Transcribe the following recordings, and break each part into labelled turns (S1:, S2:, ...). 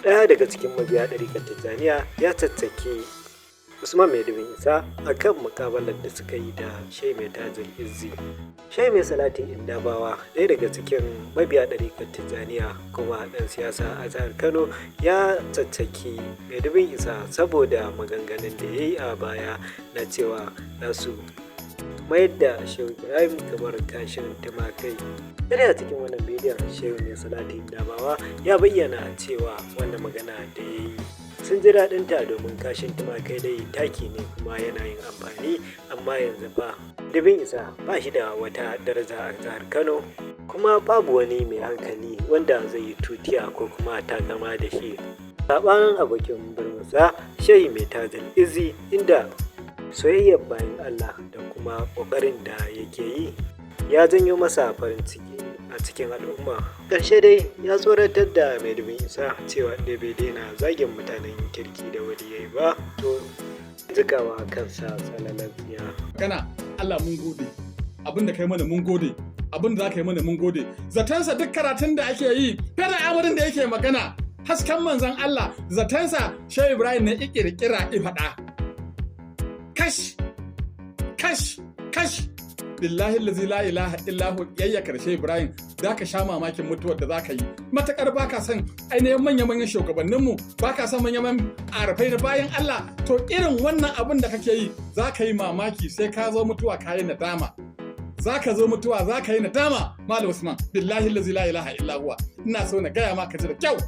S1: ɗaya daga cikin mabiya ɗariƙar Tijjaniya ya tattake Usman Mai Dubun-Isa a kan muƙabalar da suka yi da Shehu Mai Tajul Izzi. Shehu Mai Salatin Indabawa, ɗaya daga cikin mabiya ɗariƙar Tijjaniya kuma ɗan siyasa a jihar Kano, ya tattaki Mai Dubun-Isa saboda maganganun da ya yi a baya na cewa za su mayar da Shehu Ibrahim kamar kashin tumakai. Ɗaya a cikin wannan bidiyon, Shehu Mai Salatin Indabawa ya bayyana cewa wannan magana da ya yi sun ji daɗinta domin kashin tumakai dai taki ne kuma yana yin amfani, amma yanzu fa Dubun-Isa ba shi da wata daraja a jihar Kano, kuma babu wani mai hankali wanda zai yi tutiya ko kuma takama da shi. Saɓanin abokin Burinsa Shehu Mai Tajul Izzi, inda soyayyar bayan Allah da kuma ƙoƙarin da yake yi ya janyo masa farin ciki a cikin al'umma. Ƙarshe dai ya tsoratar da Mai Dubun-Isa cewa da bai daina zagin mutanen kirki da wani yayi ba to jikawa kansa salalabiya.
S2: Kana Allah mun gode, abin da kai mana mun gode, abin da za ka yi mana mun gode. Zatansa duk karatun da ake yi, fere amarin da yake magana, hasken manzan Allah, zatansa Shehu Ibrahim ne ikirkira ifaɗa. Kash, kash, kash. Billahi allazi la ilaha illahu yayya karshe Ibrahim, za ka sha mamakin mutuwar da za ka yi. Matakar baka son ainihin manya-manyan shugabanninmu, baka son manya-manyan arafai na bayan Allah, to irin wannan abin da kake yi za ka yi mamaki, sai ka zo mutuwa ka yi nadama. Za ka zo mutuwa za ka yi nadama, Malam Usman. Billahi allazi la ilaha illahu. Ina so na gaya maka ji da kyau,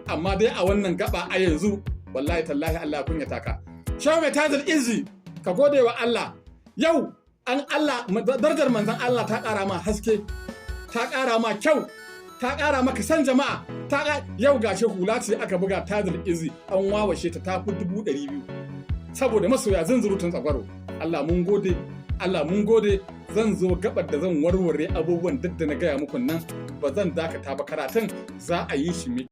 S2: amma dai a wannan gaba a yanzu wallahi tallahi Allah ya kunyata ka. Shehu Mai Tajul Izzi, ka gode wa Allah. Yau an Allah darajar manzon Allah ta ƙara ma haske, ta ƙara ma kyau, ta ƙara maka san jama'a, yau gashi hula ce aka buga Tajul Izzi an wawashe ta tafi 200,000 saboda masoya zunzurutun tsagwaro. Allah mun gode, Allah mun gode. Zan zo gabar da zan warware abubuwan duk da na gaya muku nan, ba zan dakata ba, karatun za a yi shi